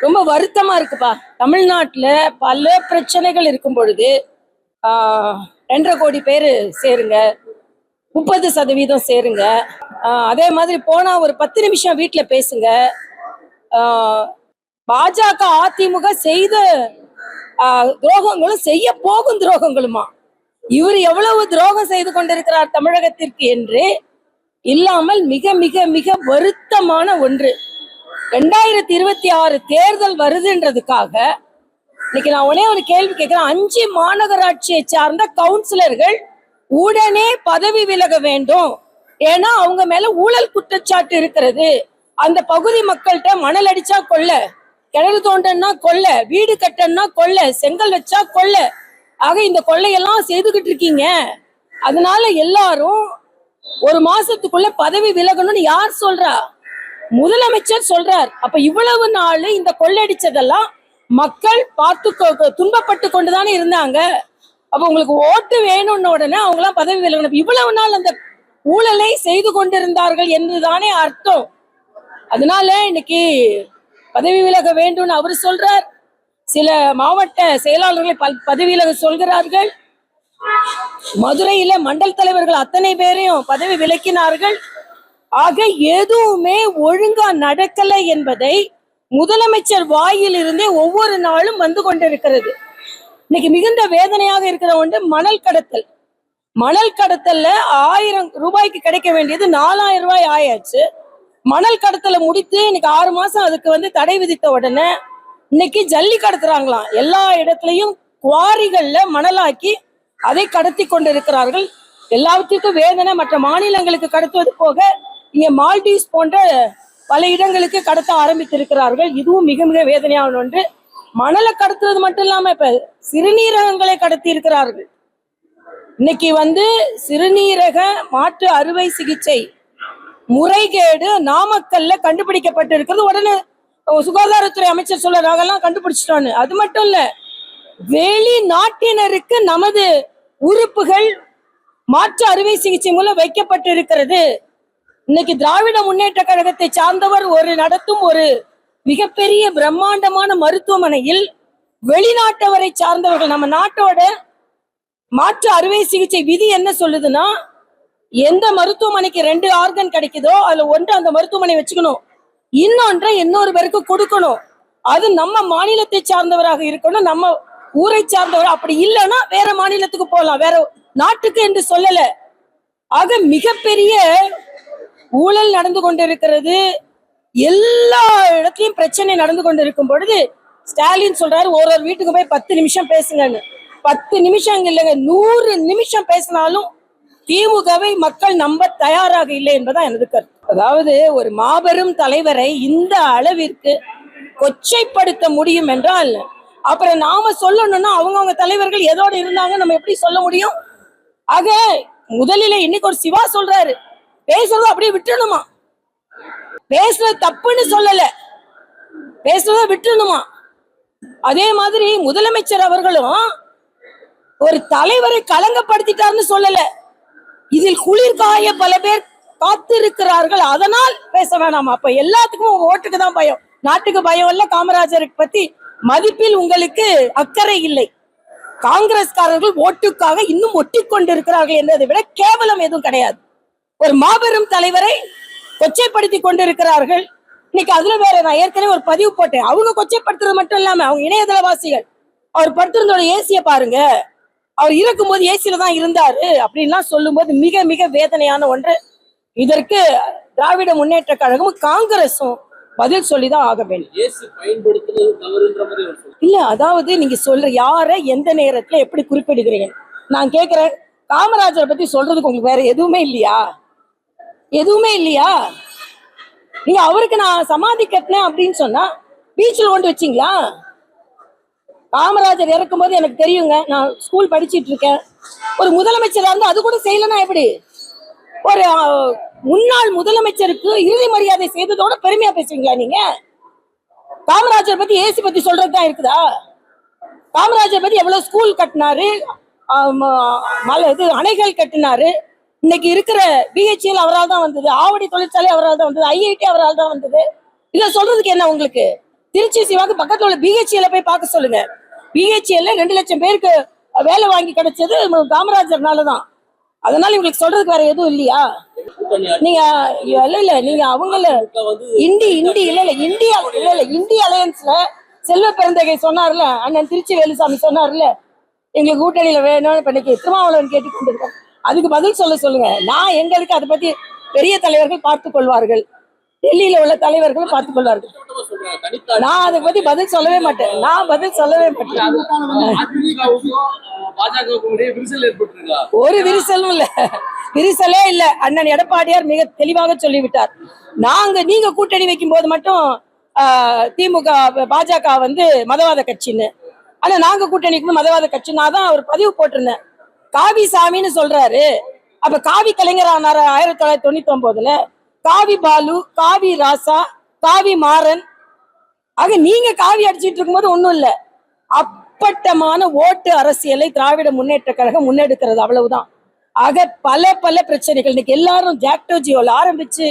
ரொம்ப வருத்தமா இருக்குப்பா. தமிழ்நாட்டுல பல பிரச்சனைகள் இருக்கும் பொழுது 2.5 கோடி பேரு சேருங்க, 30% சேருங்க, அதே மாதிரி போனா ஒரு 10 நிமிஷம் வீட்டுல பேசுங்க. பாஜக அதிமுக செய்த துரோகங்களும் செய்ய போகும் துரோகங்களுமா, இவர் எவ்வளவு துரோகம் செய்து கொண்டிருக்கிறார் தமிழகத்திற்கு என்று இல்லாமல் மிக மிக மிக வருத்தமான ஒன்று. 2026 தேர்தல் வருதுன்றதுக்காக இன்னைக்கு நான் ஒரே ஒரு கேள்வி கேட்கிறேன். 5 மாநகராட்சியை சார்ந்த கவுன்சிலர்கள் உடனே பதவி விலக வேண்டும். ஏன்னா அவங்க மேல ஊழல் குற்றச்சாட்டு இருக்கிறது. அந்த பகுதி மக்கள்கிட்ட மணல் அடிச்சா கொள்ள, கிணறு தோண்டன்னா கொள்ள, வீடு கட்டன்னா கொள்ள, செங்கல் வச்சா கொள்ள, ஆக இந்த கொள்ளையெல்லாம் செய்துகிட்டு இருக்கீங்க. அதனால எல்லாரும் ஒரு மாசத்துக்குள்ள பதவி விலகணும்னு யார் சொல்றா? முதலமைச்சர் சொல்றார். அப்ப இவ்வளவு நாள் இந்த கொள்ளடிச்சதெல்லாம் மக்கள் பார்த்து துன்பப்பட்டு கொண்டுதானே இருந்தாங்க. அப்ப உங்களுக்கு ஓட்டு வேணும்னு உடனே அவங்களாம் பதவி விலகணும். இவ்வளவு நாள் அந்த ஊழலை செய்து கொண்டிருந்தார்கள் என்றுதானே அர்த்தம். அதனால இன்னைக்கு பதவி விலக வேண்டும் அவர் சொல்றார். சில மாவட்ட செயலாளர்களை பதவி விலக சொல்கிறார்கள். மதுரையில மண்டல் தலைவர்கள் அத்தனை பேரையும் பதவி விலக்கினார்கள். ஆக எதுவுமே ஒழுங்கா நடக்கலை என்பதை முதலமைச்சர் வாயில் இருந்தே ஒவ்வொரு நாளும் வந்து கொண்டிருக்கிறது. இன்னைக்கு மிகுந்த வேதனையாக இருக்கிற ஒன்று மணல் கடத்தல். மணல் கடத்தல்ல 1000 ரூபாய்க்கு கிடைக்க வேண்டியது 4000 ரூபாய் ஆயாச்சு. மணல் கடத்தலை முடித்து இன்னைக்கு 6 மாசம் அதுக்கு தடை விதித்த உடனே இன்னைக்கு ஜல்லி கடத்துறாங்களாம். எல்லா இடத்துலயும் குவாரிகள்ல மணலாக்கி அதை கடத்தி கொண்டிருக்கிறார்கள். எல்லாவற்றுக்கும் வேதனை. மற்ற மாநிலங்களுக்கு கடத்துவது போக இங்க மால்டீவ்ஸ் போன்ற பல இடங்களுக்கு கடத்த ஆரம்பித்திருக்கிறார்கள். இதுவும் மிக மிக வேதனையான ஒன்று. மணலை கடத்துறது மட்டும் இல்லாம இப்ப சிறுநீரகங்களை கடத்தி இருக்கிறார்கள். இன்னைக்கு சிறுநீரக மாற்று அறுவை சிகிச்சை முறைகேடு நாமக்கல்ல கண்டுபிடிக்கப்பட்டு இருக்கிறது. உடனே சுகாதாரத்துறை அமைச்சர் சொல்ல நாங்கெல்லாம் கண்டுபிடிச்சிட்டோன்னு. அது மட்டும் இல்ல, வெளிநாட்டினருக்கு நமது உறுப்புகள் மாற்று அறுவை சிகிச்சை மூலம் வைக்கப்பட்டு இருக்கிறது. இன்னைக்கு திராவிட முன்னேற்ற கழகத்தை சார்ந்தவர் நடத்தும் ஒரு மிகப்பெரிய பிரம்மாண்டமான மருத்துவமனையில் வெளிநாட்டவரை சார்ந்தவர்கள், நம்ம நாட்டோட மாற்று அறுவை சிகிச்சை விதி என்ன சொல்லுதுன்னா, எந்த மருத்துவமனைக்கு 2 ஆர்கன் கிடைக்குதோ அதுல ஒன்று அந்த மருத்துவமனை வச்சுக்கணும், இன்னொன்றை இன்னொரு பேருக்கு கொடுக்கணும். அது நம்ம மாநிலத்தை சார்ந்தவராக இருக்கணும், நம்ம ஊரை சார்ந்தவர். அப்படி இல்லைன்னா வேற மாநிலத்துக்கு போகலாம், வேற நாட்டுக்கு என்று சொல்லல. ஆக மிகப்பெரிய ஊழல் நடந்து கொண்டிருக்கிறது. எல்லா இடத்துலயும் பிரச்சனை நடந்து கொண்டிருக்கும் பொழுது ஸ்டாலின் சொல்றாரு ஒரு வீட்டுக்கு போய் 10 நிமிஷம் பேசுங்கன்னு. 10 நிமிஷம் இல்லைங்க, 100 நிமிஷம் பேசினாலும் திமுகவை மக்கள் நம்ப தயாராக இல்லை என்பதான் எனது கருத்து. அதாவது ஒரு மாபெரும் தலைவரை இந்த அளவிற்கு கொச்சைப்படுத்த முடியும் என்றால் அப்புறம் நாம சொல்லணும்னா அவங்கவுங்க தலைவர்கள் எதோட இருந்தாங்க நம்ம எப்படி சொல்ல முடியும்? ஆக முதலில் இன்னைக்கு ஒரு சிவா சொல்றாரு, பேசுறத அப்படியே விட்டுணுமா, பேசுறது தப்புன்னு சொல்லல, பேசுறத விட்டுணுமா. அதே மாதிரி முதலமைச்சர் அவர்களும் ஒரு தலைவரை களங்கப்படுத்திட்டாருன்னு சொல்லல, இதில் குளிர்காய பல பேர் காத்திருக்கிறார்கள், அதனால் பேச வேணாமா. அப்ப எல்லாத்துக்கும் உங்க ஓட்டுக்கு தான் பயம், நாட்டுக்கு பயம் இல்ல. காமராஜருக்கு பத்தி மதிப்பில் உங்களுக்கு அக்கறை இல்லை. காங்கிரஸ்காரர்கள் ஓட்டுக்காக இன்னும் ஒட்டி கொண்டிருக்கிறார்கள் என்பதை விட கேவலம் எதுவும் கிடையாது. ஒரு மாபெரும் தலைவரை கொச்சைப்படுத்தி கொண்டிருக்கிறார்கள். இன்னைக்கு அதுல வேற நான் ஏற்கனவே ஒரு பதிவு போட்டேன். அவங்க கொச்சைப்படுத்துறது மட்டும் இல்லாம அவங்க இணையதளவாசிகள் அவர் படுத்திருந்தோட ஏசிய பாருங்க, அவர் இருக்கும் போது ஏசியில தான் இருந்தாரு அப்படின்லாம் சொல்லும் போது மிக மிக வேதனையான ஒன்று. இதற்கு திராவிட முன்னேற்ற கழகமும் காங்கிரஸும் பதில் சொல்லிதான் ஆக வேண்டும். இல்ல, அதாவது நீங்க சொல்ற யார எந்த நேரத்துல எப்படி குறிப்பிடுகிறீங்க நான் கேக்குறேன். காமராஜரை பத்தி சொல்றதுக்கு உங்களுக்கு வேற எதுவுமே இல்லையா? எதுவுமே இல்லையா? நீங்க அவருக்கு நான் சமாதி கட்டினேன் அப்படின்னு சொன்னா பீச்சில் கொண்டு வச்சீங்களா? காமராஜர் இறக்கும் போது எனக்கு தெரியுங்க, நான் ஸ்கூல் படிச்சுட்டு இருக்கேன். ஒரு முதலமைச்சரா இருந்து அது கூட செய்யலன்னா எப்படி? ஒரு முன்னாள் முதலமைச்சருக்கு இறுதி மரியாதை செய்ததோட பெருமையா பேசுவீங்களா நீங்க? காமராஜர் பத்தி ஏசி பத்தி சொல்றதுதான் இருக்குதா? காமராஜர் பத்தி எவ்வளவு ஸ்கூல் கட்டினாரு, அணைகள் கட்டினாரு. இன்னைக்கு இருக்கிற பிஹெச்எல் அவரால் தான் வந்தது, ஆவடி தொழிற்சாலை அவரால் தான் வந்தது, ஐஐடி அவரால் தான் வந்தது. இதை சொல்றதுக்கு என்ன உங்களுக்கு? திருச்சி சிவாக்கு பக்கத்துல உள்ள பிஹெச்எல போய் பார்க்க சொல்லுங்க. பிஹெச்எல்ல 2 லட்சம் பேருக்கு வேலை வாங்கி கிடைச்சது காமராஜர்னாலதான். அதனால இவங்களுக்கு சொல்றதுக்கு வேற எதுவும் இல்லையா? நீங்க இல்ல நீங்க அவங்கள இந்திய அலையன்ஸ்ல செல்வ பெருந்தகை சொன்னார்ல, அண்ணன் திருச்சி வேலுசாமி சொன்னார்ல, எங்களுக்கு கூட்டணியில வேணும்னு இன்னைக்கு திருமாவளவன் கேட்டுக் கொண்டிருக்கோம். அதுக்கு பதில் சொல்லுங்க. நான் எங்களுக்கு அதை பத்தி பெரிய தலைவர்கள் பார்த்துக் கொள்வார்கள், டெல்லியில உள்ள தலைவர்களும் பார்த்துக் கொள்வார்கள். நான் அதை பத்தி பதில் சொல்லவே மாட்டேன். ஒரு விரிசலும் இல்ல, விரிசலே இல்ல. அண்ணன் எடப்பாடியார் மிக தெளிவாக சொல்லிவிட்டார். நீங்க கூட்டணி வைக்கும் போது மட்டும் திமுக பாஜக மதவாத கட்சின்னு, ஆனா நாங்க கூட்டணிக்கு மதவாத கட்சி. நான் தான் ஒரு பதிவு போட்டிருந்தேன், காவி சாமின்னு சொல்றாரு. அப்ப காவி கலைஞர் ஆனாரு 1999ல. காவி பாலு, காவி ராசா, காவி மாறன். ஆக நீங்க காவி அடிச்சிட்டு இருக்கும்போது ஒண்ணும் இல்ல. அப்பட்டமான ஓட்டு அரசியலை திராவிட முன்னேற்ற கழகம் முன்னெடுக்கிறது, அவ்வளவுதான். ஆக பல பிரச்சனைகள் இன்னைக்கு எல்லாரும் ஜாக்டோஜியோல ஆரம்பிச்சு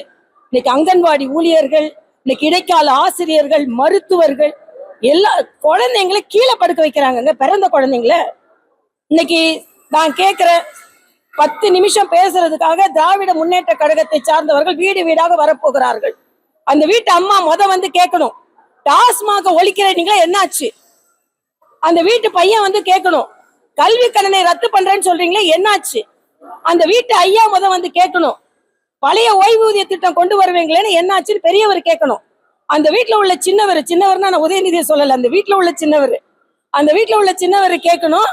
இன்னைக்கு அங்கன்வாடி ஊழியர்கள், இன்னைக்கு இடைக்கால ஆசிரியர்கள், மருத்துவர்கள், எல்லா குழந்தைங்களை கீழே படுக்க வைக்கிறாங்க. பிறந்த குழந்தைங்கள இன்னைக்கு நான் கேட்கிறேன், 10 நிமிஷம் பேசுறதுக்காக திராவிட முன்னேற்ற கழகத்தை சார்ந்தவர்கள் வீடு வீடாக வரப்போகிறார்கள். அந்த வீட்டு அம்மா கேட்கணும், டாஸ்மாக ஒழிக்கிறீங்களா என்னாச்சு? அந்த வீட்டு பையன் கேட்கணும், கல்வி கடனை ரத்து பண்றேன்னு சொல்றீங்களே என்னாச்சு? அந்த வீட்டு ஐயா கேட்கணும், பழைய ஓய்வூதிய திட்டம் கொண்டு வருவீங்களேன்னு என்னாச்சுன்னு பெரியவர் கேட்கணும். அந்த வீட்டுல உள்ள சின்னவர்னா நான் உதயநிதியை சொல்லல, அந்த வீட்டுல உள்ள சின்னவர் கேட்கணும்,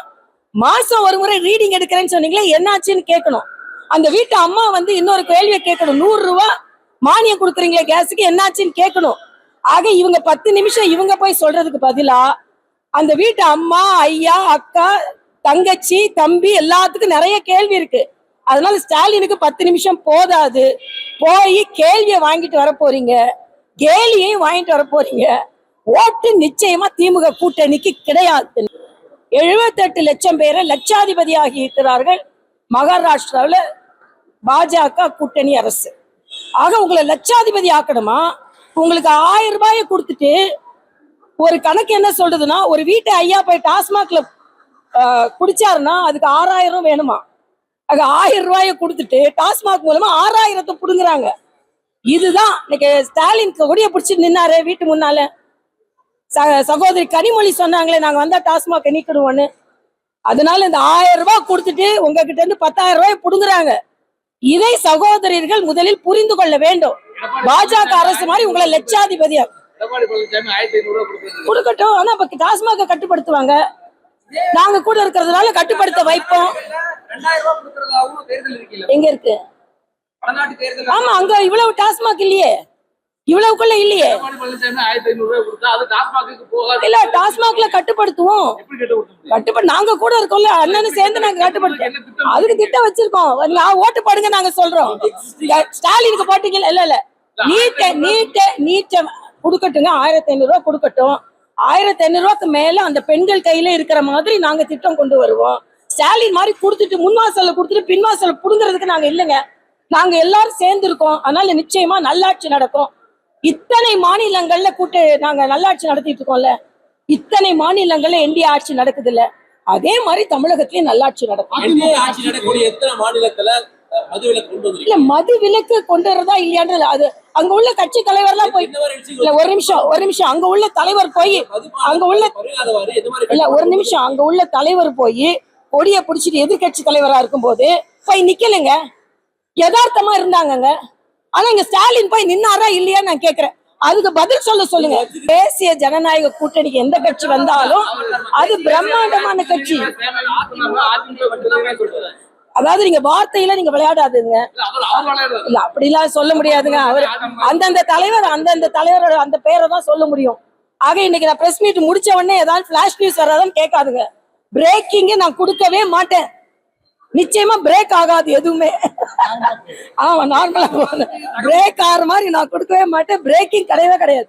மாசம் ஒரு முறை ரீடிங் எடுக்கிறேன்னு சொன்னீங்களே என்னாச்சுன்னு கேட்கணும். அந்த வீட்டு அம்மா இன்னொரு கேள்வியை கேட்கணும், 100 ரூபாய் மானியம் கொடுக்குறீங்களே கேஸுக்கு என்னாச்சுன்னு கேட்கணும். ஆக இவங்க 10 நிமிஷம் இவங்க போய் சொல்றதுக்கு பதிலா அந்த வீட்டு அம்மா, ஐயா, அக்கா, தங்கச்சி, தம்பி எல்லாத்துக்கும் நிறைய கேள்வி இருக்கு. அதனால ஸ்டாலினுக்கு 10 நிமிஷம் போதாது. போய் கேள்வியை வாங்கிட்டு வர போறீங்க, கேலியையும் வாங்கிட்டு வர போறீங்க. ஓட்டு நிச்சயமா திமுக கூட்டணிக்கு கிடையாது. 78 லட்சம் பேரை லட்சாதிபதி ஆகி இருக்கிறார்கள் மகாராஷ்டிராவில் பாஜக கூட்டணி அரசு. ஆக உங்களை லட்சாதிபதி ஆக்கணுமா? உங்களுக்கு 1000 ரூபாயை கொடுத்துட்டு ஒரு கணக்கு என்ன சொல்றதுன்னா, ஒரு வீட்டை ஐயா போய் டாஸ்மாக்ல குடிச்சாருன்னா அதுக்கு 6000 வேணுமா? ஆக 1000 ரூபாயை கொடுத்துட்டு டாஸ்மாக் மூலமா 6000 புடுங்குறாங்க. இதுதான் இன்னைக்கு ஸ்டாலின் கொடியை பிடிச்சிட்டு நின்னாரு வீட்டு முன்னால. சகோதரி கனிமொழி சொன்னாங்களே, நாங்க வந்தா டாஸ்மாக் நீக்கிடுவோன்னு. அதனால இந்த 1000 ரூபாய் கொடுத்துட்டு உங்ககிட்ட இருந்து 10,000 ரூபாய் புடுங்குறாங்க. இதை சகோதரர்கள் முதலில் புரிந்து கொள்ள வேண்டும். பாஜக அரசு மாதிரி உங்களை லட்சாதிபதியா கொடுக்கட்டும், ஆனா இப்ப டாஸ்மாக கட்டுப்படுத்துவாங்க. நாங்க கூட இருக்கிறதுனால கட்டுப்படுத்த வைப்போம். எங்க இருக்கு? ஆமா, அங்க இவ்வளவு டாஸ்மாக் இல்லையே, இவ்வளவுக்குள்ள இல்லையே. இல்ல, டாஸ்மாக்ல கட்டுப்படுத்துவோம். நாங்க கூட இருக்கோம்ல, அண்ணனும் சேர்ந்து நாங்க கட்டுப்படுத்துவோம். அதுக்கு திட்டம் வச்சிருக்கோம். ஓட்டு போடுங்க நாங்க சொல்றோம். ஸ்டாலினுக்கு போட்டீங்க இல்ல நீட்ட கொடுக்கட்டுங்க, 1500 ரூபாய் கொடுக்கட்டும். 1500 ரூபாய்க்கு மேல அந்த பெண்கள் கையில இருக்கிற மாதிரி நாங்க திட்டம் கொண்டு வருவோம். ஸ்டாலின் மாதிரி கொடுத்துட்டு முன்வாசல்ல கொடுத்துட்டு பின்வாசல் புடுங்கிறதுக்கு நாங்க இல்லைங்க. நாங்க எல்லாரும் சேர்ந்து இருக்கோம். அதனால நிச்சயமா நல்லாட்சி நடக்கும். இத்தனை மாநிலங்கள்ல நாங்க நல்லாட்சி நடத்திட்டு இருக்கோம்ல, இத்தனை மாநிலங்கள்ல என்டிஏ ஆட்சி நடக்குது இல்ல, அதே மாதிரி தமிழகத்திலயும் நல்லாட்சி நடக்கும். இல்ல, மது விலக்கு கொண்டு வரதா இல்லையான்றது அது அங்க உள்ள கட்சி தலைவர்லாம் போய் இல்ல ஒரு நிமிஷம் அங்க உள்ள தலைவர் போய் அங்க உள்ள இல்ல ஒரு நிமிஷம் அங்க உள்ள தலைவர் போய் கொடியை பிடிச்சிட்டு எதிர்கட்சி தலைவரா இருக்கும் போது போய் நிக்கலைங்க, யதார்த்தமா இருந்தாங்கங்க. ஆனா இங்க ஸ்டாலின் போய் நின்னாரா இல்லையா நான் கேக்குறேன். அதுக்கு பதில் சொல்லுங்க. தேசிய ஜனநாயக கூட்டணிக்கு எந்த கட்சி வந்தாலும் அது பிரம்மாண்டமான கட்சி. அதாவது நீங்க வார்த்தையில நீங்க விளையாடாதுங்க. இல்ல, அப்படிலாம் சொல்ல முடியாதுங்க. அவர் அந்தந்த தலைவரோட அந்த பேரை தான் சொல்ல முடியும். ஆக இன்னைக்கு நான் பிரஸ் மீட் முடிச்ச உடனே ஏதாவது பிளாஷ் நியூஸ் வராதான்னு கேட்காதுங்க. பிரேக்கிங் நான் கொடுக்கவே மாட்டேன். நிச்சயமா பிரேக் ஆகாது எதுவுமே. ஆமா, நார்மலா பிரேக் ஆகிற மாதிரி நான் கொடுக்கவே மாட்டேன். பிரேக்கிங் கிடையவே கிடையாது.